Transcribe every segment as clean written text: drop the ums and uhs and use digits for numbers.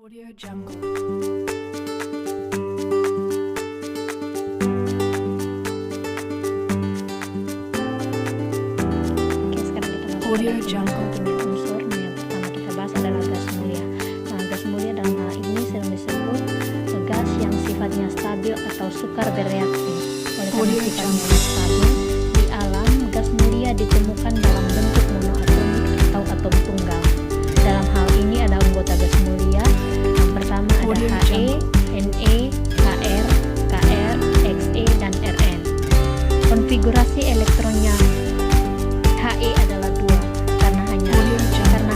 Audio Jungle. Oke, sekarang kita masuk Audio pada Jungle. kimia unsur. Nah, yang pertama kita bahas adalah gas mulia. Nah, gas mulia dalam hal ini sering disebut gas yang sifatnya stabil atau sukar bereaksi. Oleh karena Audio sifatnya Jungle. yang stabil, di alam gas mulia ditemukan dalam bentuk monoatomik atau atom tunggal. Dalam hal ini ada anggota gas mulia. Yang pertama ada Audio He, Jungle. Ne, Kr, Kr, Xe, dan Rn. Konfigurasi elektronnya He adalah 2 karena hanya Audio Jungle.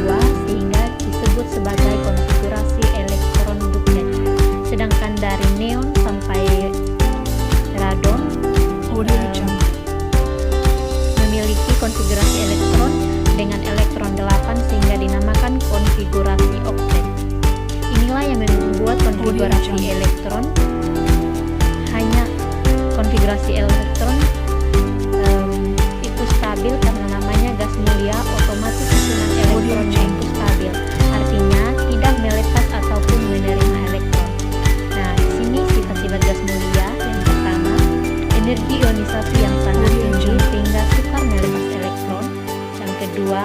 2 sehingga disebut sebagai konfigurasi elektron duplet. Sedangkan dari neon sampai radon Audio Jungle. memiliki konfigurasi elektron dengan elektron 8 sehingga dinamakan konfigurasi oktet. Inilah yang membuat konfigurasi Audio Jungle. elektron hanya konfigurasi elektron itu stabil karena namanya gas mulia, otomatis susunan elektronnya itu stabil, artinya tidak melepas ataupun menerima elektron. Nah, di sini sifat-sifat gas mulia. Yang pertama, energi ionisasi yang sangat tinggi sehingga sukar melepas elektron. Yang kedua,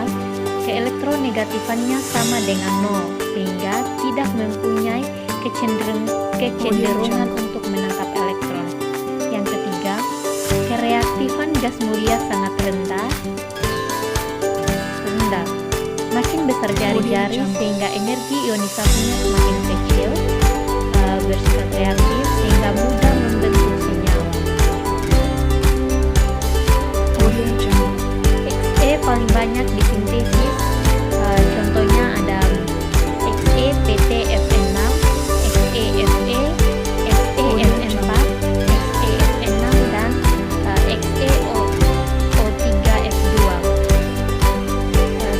keelektronegatifannya sama dengan 0 sehingga tidak mempunyai kecenderungan untuk menangkap elektron. Yang ketiga, kereaktifan gas mulia sangat rendah. Makin besar jari-jari sehingga energi ionisasinya semakin kecil, bersifat reaktif sehingga mudah membentuk senyawa. Audio Jungle. Xe paling banyak disintesis, contohnya ada Xe PTFN6, XeFe, XeFn4, XeFn6 dan XeO3F2.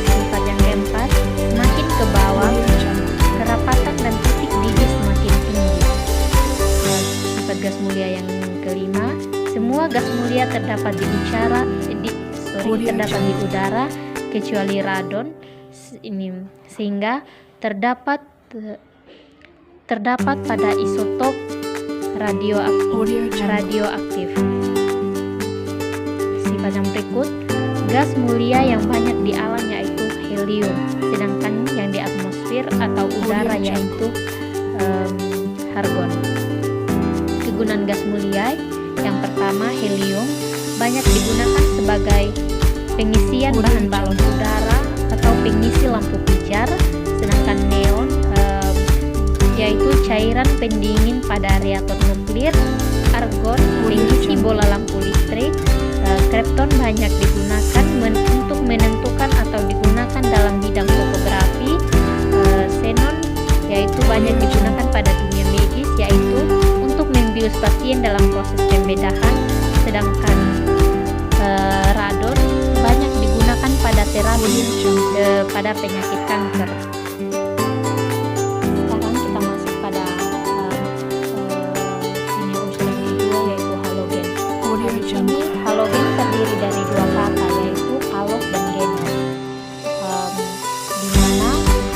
Sifat yang keempat, semakin ke bawah Audio Jungle. kerapatan dan titik didih semakin tinggi. Sifat gas mulia yang kelima, semua gas mulia terdapat di udara kecuali radon ini, sehingga terdapat pada isotop Audio Jungle. radioaktif. Sifat yang berikut, gas mulia yang banyak di alam yaitu helium, sedangkan yang di atmosfer atau udara Audio Jungle. yaitu argon. Kegunaan gas mulia yang pertama, helium banyak digunakan sebagai pengisian Audio bahan Jungle. balon udara atau pengisi lampu pijar, sedangkan neon yaitu cairan pendingin pada reaktor nuklir, argon pengisi bola lampu listrik, krypton banyak digunakan untuk menentukan atau digunakan dalam bidang fotografi, xenon yaitu banyak digunakan pada dunia medis yaitu untuk membius pasien dalam proses pembedahan, sedangkan radon banyak digunakan pada terapi pada penyakit kanker. Sekarang kita masuk pada kimia unsur yang kedua yaitu halogen. Audio Di Jungle. sini halogen terdiri dari 2 kata yaitu halos dan genos. Di mana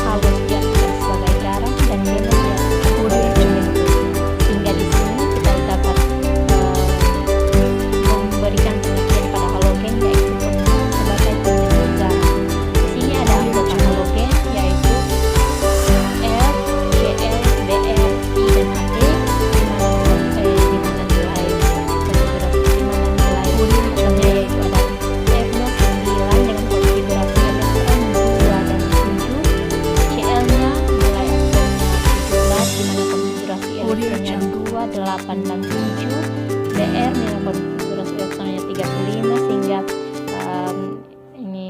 halos diartikan sebagai garam dan genos diartikan sebagai pembentuk. Sehingga di sini kita dapat memberikan pengertian pada halogen yaitu sebagai pembentuk garam. Di sini ada anggota halogen yaitu F, Cl, Br, I dan Ag. Di mana nilai atomnya yaitu ada F-nya 9 dengan konfigurasi elektron 2 dan 7, Cl-nya nilai atomnya 17 di mana konfigurasi elektronnya 2, 8 dan 7, Br nilai konfigurasi elektronnya 35 sehingga ini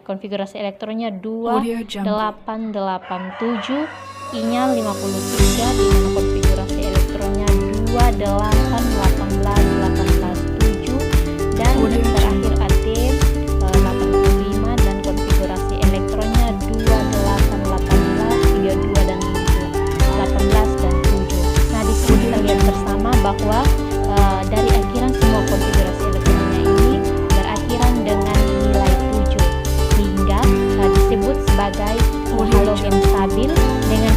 konfigurasi elektronnya 2, Audio Jungle. 8, 8, 7, I-nya 53 di mana konfigurasi elektronnya 2, 8, 18, 18, 7 dan Audio yang terakhir AD 85 dan konfigurasi elektronnya 2, 8, 18, 32 dan 7, 18 dan 7. Nah, di sini kita lihat bersama bahwa dari akhiran semua konfigurasi elektronnya ini berakhiran dengan nilai 7 sehingga disebut sebagai halogen stabil dengan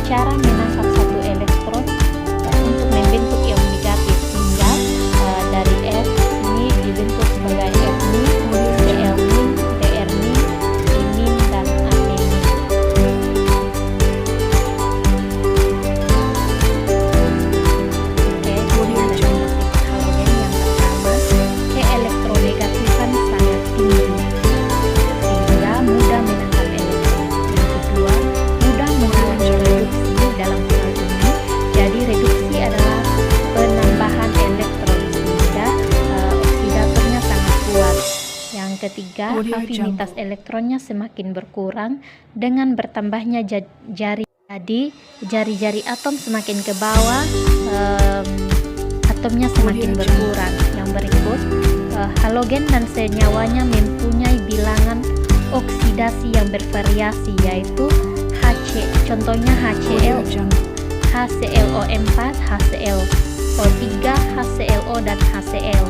ketiga, afinitas elektronnya semakin berkurang dengan bertambahnya jari. Jadi jari-jari atom semakin ke bawah, atomnya semakin berkurang. Yang berikut, halogen dan senyawanya mempunyai bilangan oksidasi yang bervariasi, yaitu contohnya HCl, HClO4, HClO3, HClO, dan HCl.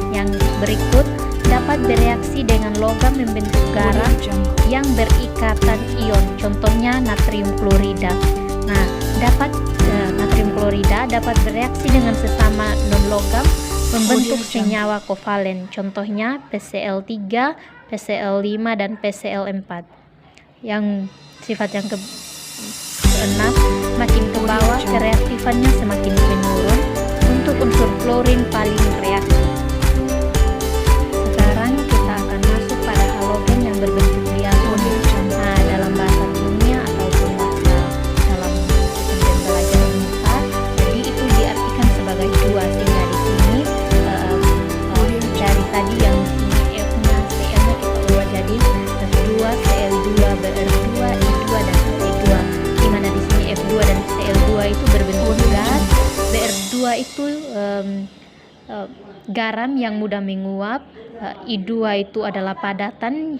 Yang berikut dapat bereaksi dengan logam membentuk garam yang berikatan ion, contohnya natrium klorida. Nah, natrium klorida dapat bereaksi dengan sesama non-logam membentuk senyawa kovalen, contohnya PCl3, PCl5, dan PCl4. Yang sifat yang keenam, makin ke bawah kereaktifannya semakin menurun untuk unsur klorin paling reaktif. Sekarang kita akan masuk pada halogen yang berbentuk diatomik. Nah, dalam bahasa kimia ataupun bahasa dalam pembelajaran MIPA, jadi itu diartikan sebagai dua, sehingga di sini dari tadi yang di sini F-nya, Cl-nya kita ubah jadi F2, Cl2, Br2, I2, dan H2. Di mana di sini F2 dan Cl2 itu berbentuk gas, Br2 itu garam yang mudah menguap, I2 itu adalah padatan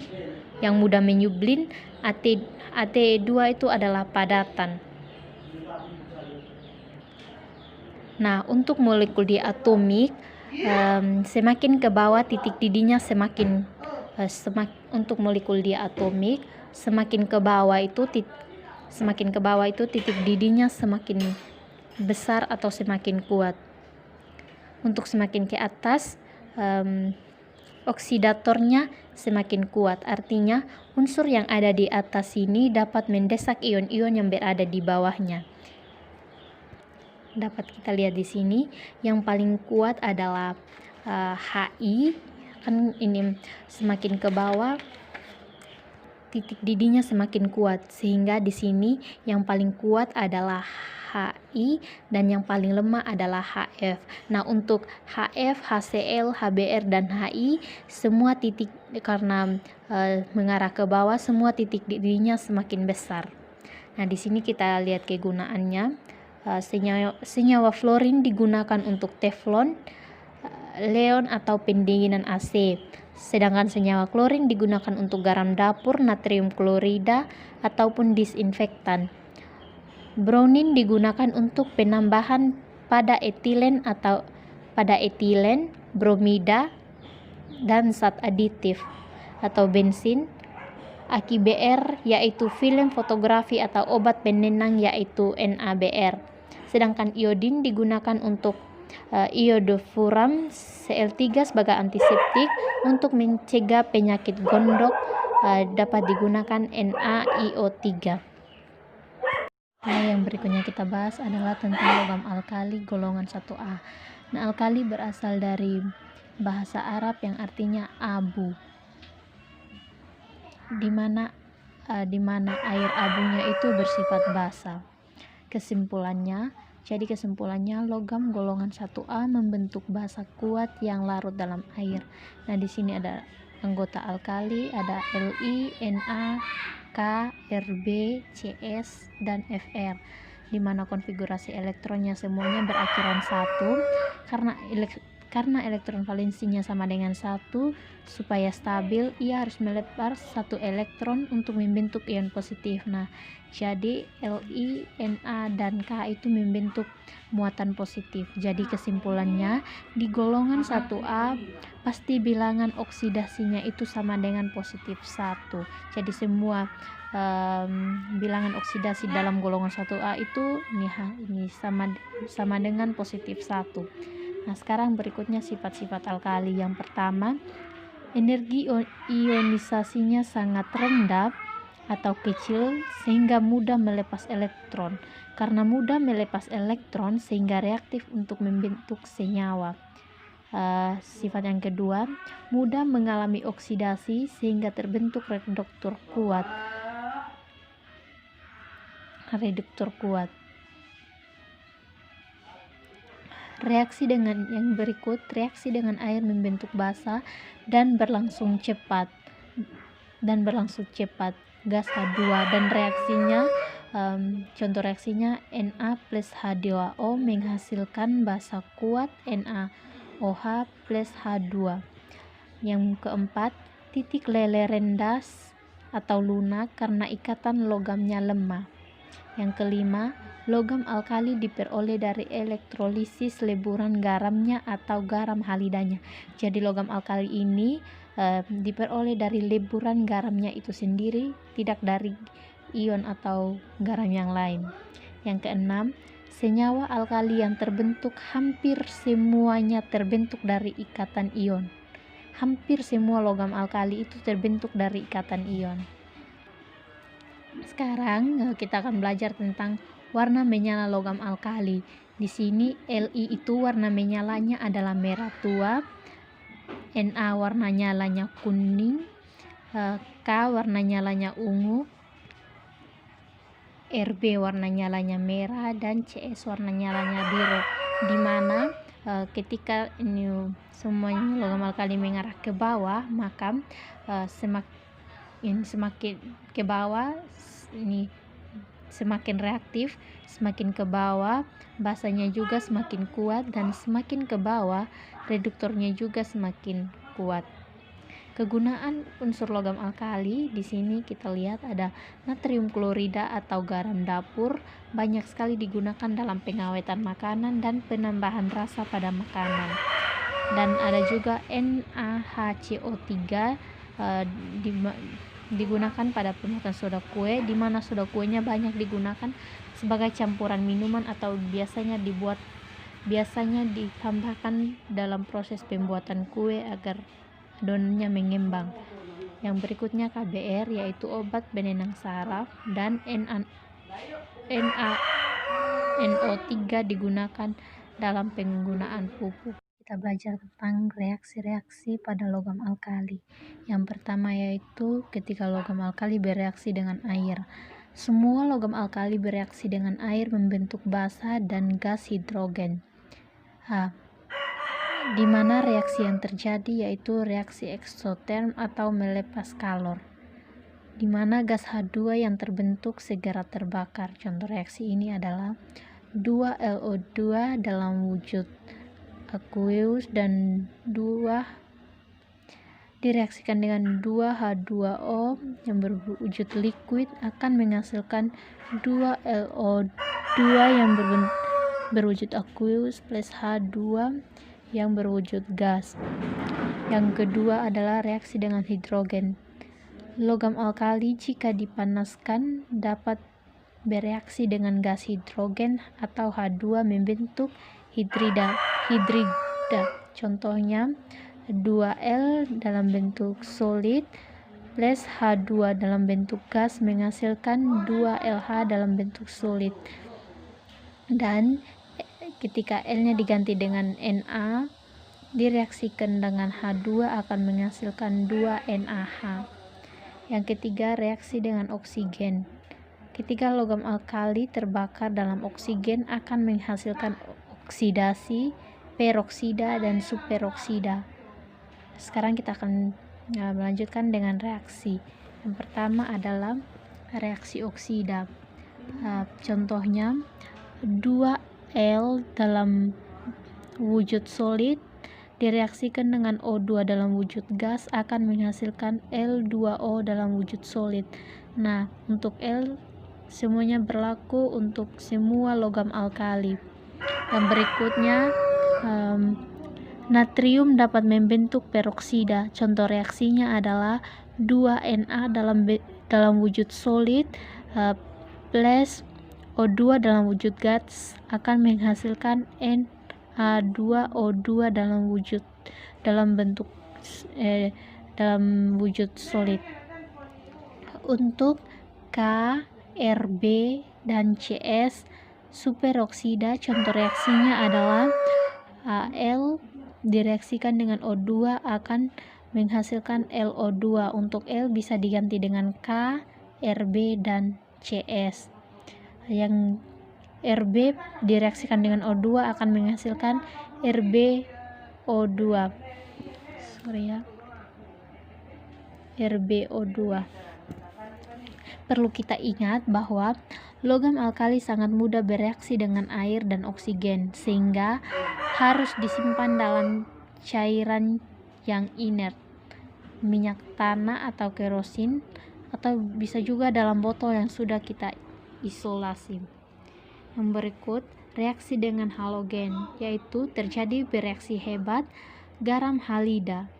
yang mudah menyublin, At2 itu adalah padatan. Nah, untuk molekul diatomik, semakin ke bawah titik didihnya semakin untuk molekul diatomik semakin ke bawah itu titik didihnya semakin besar atau semakin kuat. Untuk semakin ke atas, oksidatornya semakin kuat. Artinya unsur yang ada di atas ini dapat mendesak ion-ion yang berada di bawahnya. Dapat kita lihat di sini, yang paling kuat adalah Hi. Kan ini semakin ke bawah titik didihnya semakin kuat, sehingga di sini yang paling kuat adalah Hi dan yang paling lemah adalah Hf. Nah, untuk Hf, HCl, HBr, dan Hi semua titik karena mengarah ke bawah, semua titik didihnya semakin besar. Nah, di sini kita lihat kegunaannya. Senyawa fluorin digunakan untuk teflon, leon, atau pendinginan AC. Sedangkan senyawa klorin digunakan untuk garam dapur, natrium klorida, ataupun disinfektan. Brownin digunakan untuk penambahan pada etilen atau pada etilen, bromida, dan zat aditif atau bensin. AKBr yaitu film fotografi atau obat penenang yaitu NaBr. Sedangkan iodin digunakan untuk iodofuram Cl3 sebagai antiseptik. Untuk mencegah penyakit gondok dapat digunakan NaIO3. Nah, yang berikutnya kita bahas adalah tentang logam alkali golongan 1A. Nah, alkali berasal dari bahasa Arab yang artinya abu, di mana air abunya itu bersifat basa. Kesimpulannya, logam golongan 1A membentuk basa kuat yang larut dalam air. Nah, di sini ada anggota alkali, ada Li, Na, K, Rb, Cs, dan Fr, di mana konfigurasi elektronnya semuanya berakhiran 1. Karena elektron valensinya sama dengan 1, supaya stabil ia harus melebar 1 elektron untuk membentuk ion positif. Nah, jadi Li, Na, dan K itu membentuk muatan positif. Jadi kesimpulannya, di golongan 1A pasti bilangan oksidasinya itu sama dengan positif 1. Jadi semua bilangan oksidasi dalam golongan 1A itu ini sama dengan positif 1. Nah, sekarang berikutnya sifat-sifat alkali. Yang pertama, energi ionisasinya sangat rendah atau kecil sehingga mudah melepas elektron. Karena mudah melepas elektron sehingga reaktif untuk membentuk senyawa. Sifat yang kedua, mudah mengalami oksidasi sehingga terbentuk reduktor kuat. Reaksi dengan air membentuk basa dan berlangsung cepat. dan berlangsung cepat. Gas H2 dan reaksinya, contoh reaksinya Na plus H2O menghasilkan basa kuat NaOH plus H2. Yang keempat, titik lele rendah atau lunak karena ikatan logamnya lemah. Yang kelima, logam alkali diperoleh dari elektrolisis leburan garamnya atau garam halidanya. Jadi logam alkali ini diperoleh dari leburan garamnya itu sendiri, tidak dari ion atau garam yang lain. Yang keenam, senyawa alkali yang terbentuk hampir semuanya terbentuk dari ikatan ion. Hampir semua logam alkali itu terbentuk dari ikatan ion. Sekarang kita akan belajar tentang warna menyala logam alkali. Di sini Li itu warna menyalanya adalah merah tua, Na warna nyalanya kuning, K warna nyalanya ungu, Rb warna nyalanya merah, dan Cs warna nyalanya biru. Di mana ketika ini semuanya logam alkali mengarah ke bawah, maka semakin ke bawah ini semakin reaktif, semakin ke bawah basanya juga semakin kuat, dan semakin ke bawah reduktornya juga semakin kuat. Kegunaan unsur logam alkali di sini kita lihat ada natrium klorida atau garam dapur, banyak sekali digunakan dalam pengawetan makanan dan penambahan rasa pada makanan. Dan ada juga NaHCO3 digunakan pada pembuatan soda kue, di mana soda kuenya banyak digunakan sebagai campuran minuman atau biasanya ditambahkan dalam proses pembuatan kue agar adonannya mengembang. Yang berikutnya KBr, yaitu obat penenang saraf, dan NaNO3 digunakan dalam penggunaan pupuk. Kita belajar tentang reaksi-reaksi pada logam alkali. Yang pertama yaitu ketika logam alkali bereaksi dengan air. Semua logam alkali bereaksi dengan air membentuk basa dan gas hidrogen. Di mana reaksi yang terjadi yaitu reaksi eksoterm atau melepas kalor, di mana gas H2 yang terbentuk segera terbakar. Contoh reaksi ini adalah 2LO2 dalam wujud aqueous dan 2 direaksikan dengan 2H2O yang berwujud liquid akan menghasilkan 2LO2 yang berwujud aqueous plus H2 yang berwujud gas. Yang kedua adalah reaksi dengan hidrogen. Logam alkali jika dipanaskan dapat bereaksi dengan gas hidrogen atau H2 membentuk hidrida. Contohnya 2L dalam bentuk solid plus H2 dalam bentuk gas menghasilkan 2LH dalam bentuk solid. Dan ketika L-nya diganti dengan Na, direaksikan dengan H2 akan menghasilkan 2NaH. Yang ketiga, reaksi dengan oksigen. Ketika logam alkali terbakar dalam oksigen akan menghasilkan oksidasi, peroksida, dan superoksida. Sekarang kita akan melanjutkan dengan reaksi. Yang pertama adalah reaksi oksida. Contohnya 2L dalam wujud solid direaksikan dengan O2 dalam wujud gas akan menghasilkan L2O dalam wujud solid. Nah, untuk L semuanya berlaku untuk semua logam alkali. Yang berikutnya, natrium dapat membentuk peroksida. Contoh reaksinya adalah 2Na dalam wujud solid plus O2 dalam wujud gas akan menghasilkan Na2O2 dalam wujud solid. Untuk K, Rb, dan Cs superoksida, contoh reaksinya adalah Al direaksikan dengan O2 akan menghasilkan LO2. Untuk L bisa diganti dengan K, Rb, dan Cs. Yang Rb direaksikan dengan O2 akan menghasilkan RbO2. RbO2. Perlu kita ingat bahwa logam alkali sangat mudah bereaksi dengan air dan oksigen, sehingga harus disimpan dalam cairan yang inert, minyak tanah atau kerosin, atau bisa juga dalam botol yang sudah kita isolasi. Yang berikut, reaksi dengan halogen, yaitu terjadi bereaksi hebat garam halida.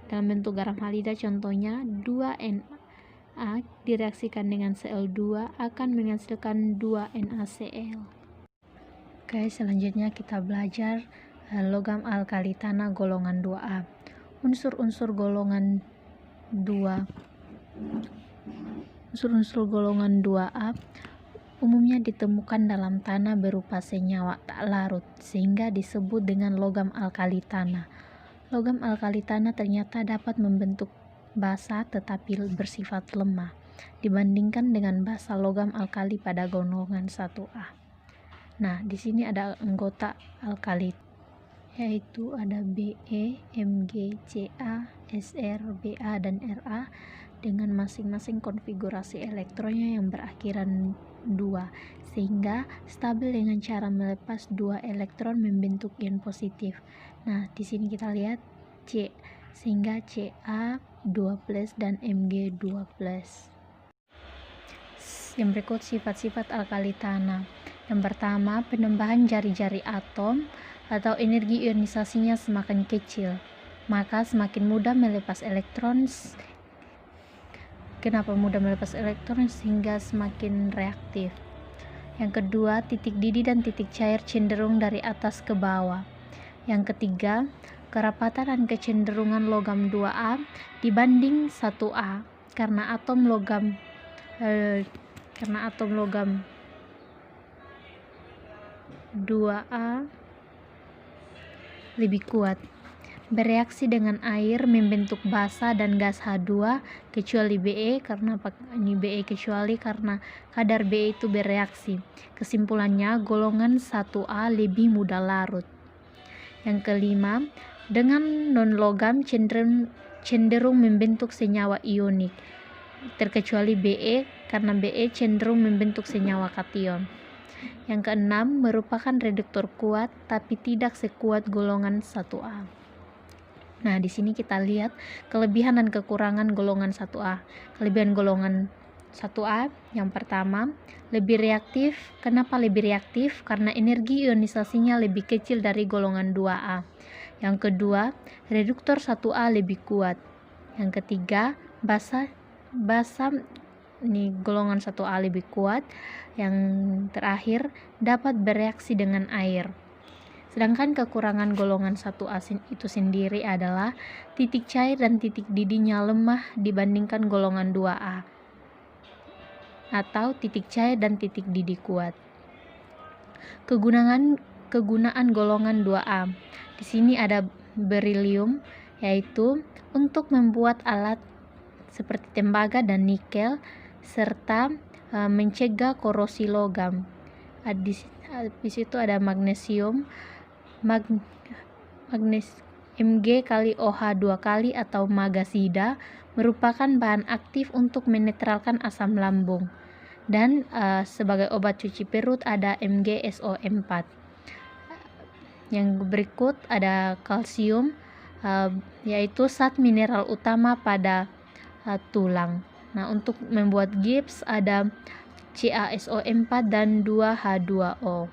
Dalam bentuk garam halida contohnya 2Na direaksikan dengan Cl2 akan menghasilkan 2NaCl. Oke, selanjutnya kita belajar logam alkali tanah golongan 2A. Unsur-unsur golongan 2A umumnya ditemukan dalam tanah berupa senyawa tak larut, sehingga disebut dengan logam alkali tanah. Logam alkali tanah ternyata dapat membentuk basa tetapi bersifat lemah dibandingkan dengan basa logam alkali pada golongan 1A. Nah, di sini ada anggota alkali, yaitu ada Be, Mg, Ca, Sr, Ba, dan Ra dengan masing-masing konfigurasi elektronnya yang berakhiran 2, sehingga stabil dengan cara melepas 2 elektron membentuk ion positif. Nah, di sini kita lihat C, sehingga Ca 2+ dan Mg 2+. Yang berikut sifat-sifat alkali tanah. Yang pertama, penambahan jari-jari atom atau energi ionisasinya semakin kecil, maka semakin mudah melepas elektron. Kenapa mudah melepas elektron? Sehingga semakin reaktif. Yang kedua, titik didih dan titik cair cenderung dari atas ke bawah. Yang ketiga, kerapatan dan kecenderungan logam 2A dibanding 1A karena atom logam 2A lebih kuat. Bereaksi dengan air membentuk basa dan gas H2 kecuali Be, karena ini Be kecuali karena kadar Be itu bereaksi. Kesimpulannya, golongan 1A lebih mudah larut. Yang kelima, dengan non-logam cenderung membentuk senyawa ionik, terkecuali Be karena Be cenderung membentuk senyawa kation. Yang keenam, merupakan reduktor kuat tapi tidak sekuat golongan 1A. Nah, di sini kita lihat kelebihan dan kekurangan golongan 1A. Kelebihan golongan 1A yang pertama, lebih reaktif. Kenapa lebih reaktif? Karena energi ionisasinya lebih kecil dari golongan 2A. Yang kedua, reduktor 1A lebih kuat. Yang ketiga, basa ini golongan 1A lebih kuat. Yang terakhir, dapat bereaksi dengan air. Sedangkan kekurangan golongan 1A itu sendiri adalah titik cair dan titik didihnya lemah dibandingkan golongan 2A, atau titik cair dan titik didih kuat. Kegunaan golongan 2A. Di sini ada berilium, yaitu untuk membuat alat seperti tembaga dan nikel, serta mencegah korosi logam. Di situ ada magnesium, Mg kali OH 2 kali atau magasida, merupakan bahan aktif untuk menetralkan asam lambung. Dan sebagai obat cuci perut ada MgSO4. Yang berikut ada kalsium, yaitu zat mineral utama pada tulang. Nah, untuk membuat gips ada CaSO4 dan 2H2O.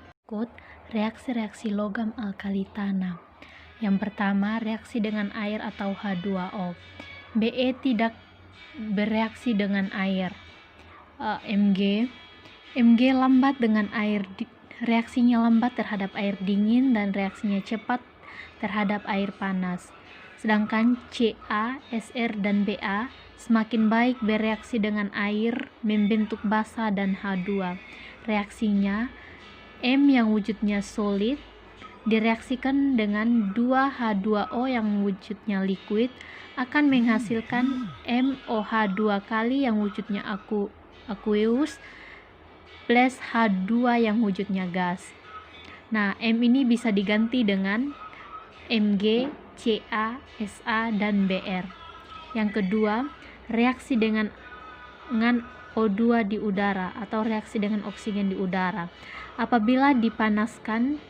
Reaksi-reaksi logam alkali tanah. Yang pertama, reaksi dengan air atau H2O. Be tidak bereaksi dengan air. Mg lambat dengan air, reaksinya lambat terhadap air dingin dan reaksinya cepat terhadap air panas. Sedangkan Ca, Sr, dan Ba semakin baik bereaksi dengan air, membentuk basa dan H2. Reaksinya, M yang wujudnya solid direaksikan dengan 2H2O yang wujudnya liquid akan menghasilkan MOH2 kali yang wujudnya aqueous plus H2 yang wujudnya gas. Nah, M ini bisa diganti dengan Mg, Ca, Sa, dan Br. Yang kedua, reaksi dengan O2 di udara atau reaksi dengan oksigen di udara. Apabila dipanaskan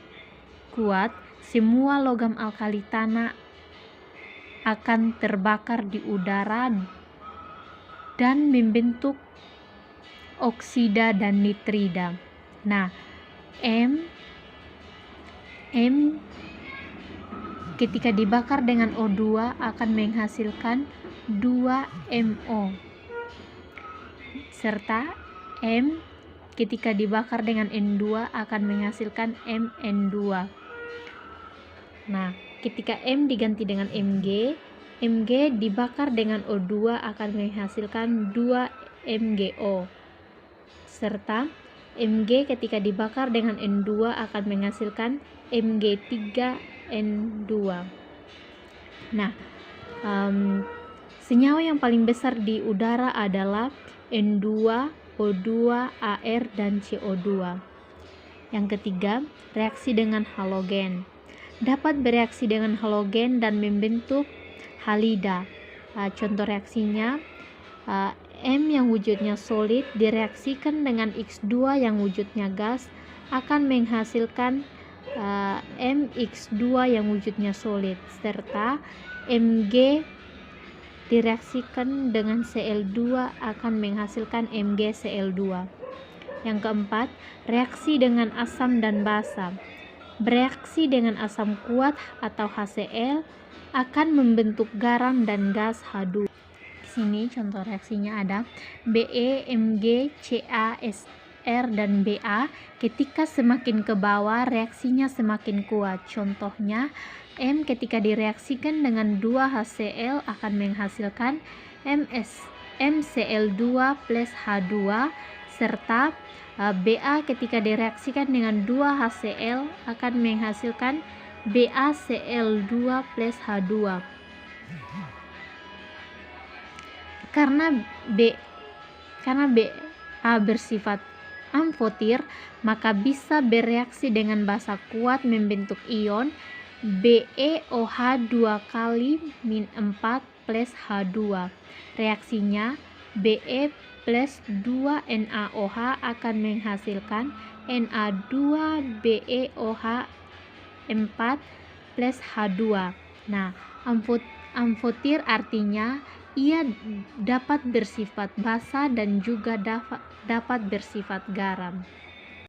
kuat, semua logam alkali tanah akan terbakar di udara dan membentuk oksida dan nitrida. Nah, M ketika dibakar dengan O2 akan menghasilkan 2MO, serta M ketika dibakar dengan N2 akan menghasilkan MN2. Nah, ketika M diganti dengan Mg dibakar dengan O2 akan menghasilkan 2MgO, serta Mg ketika dibakar dengan N2 akan menghasilkan Mg3N2. Nah, senyawa yang paling besar di udara adalah N2, O2, Ar, dan CO2. Yang ketiga, reaksi dengan halogen. Dapat bereaksi dengan halogen dan membentuk halida. Contoh reaksinya, M yang wujudnya solid direaksikan dengan X2 yang wujudnya gas akan menghasilkan MX2 yang wujudnya solid, serta Mg direaksikan dengan Cl2 akan menghasilkan MgCl2. Yang keempat, reaksi dengan asam dan basa. Bereaksi dengan asam kuat atau HCl akan membentuk garam dan gas H2. Sini contoh reaksinya ada Be, Mg, Ca, Sr, dan Ba. Ketika semakin ke bawah reaksinya semakin kuat. Contohnya M ketika direaksikan dengan 2 HCl akan menghasilkan McL2 plus H2, serta Ba ketika direaksikan dengan 2 HCl akan menghasilkan BaCl2 plus H2. Karena Ba bersifat amfotir, maka bisa bereaksi dengan basa kuat membentuk ion BeOH 2 kali min 4 plus H2. Reaksinya Be plus 2 NaOH akan menghasilkan Na2BeOH 4 plus H2. Nah, amfotir artinya ia dapat bersifat basa dan juga dapat bersifat garam.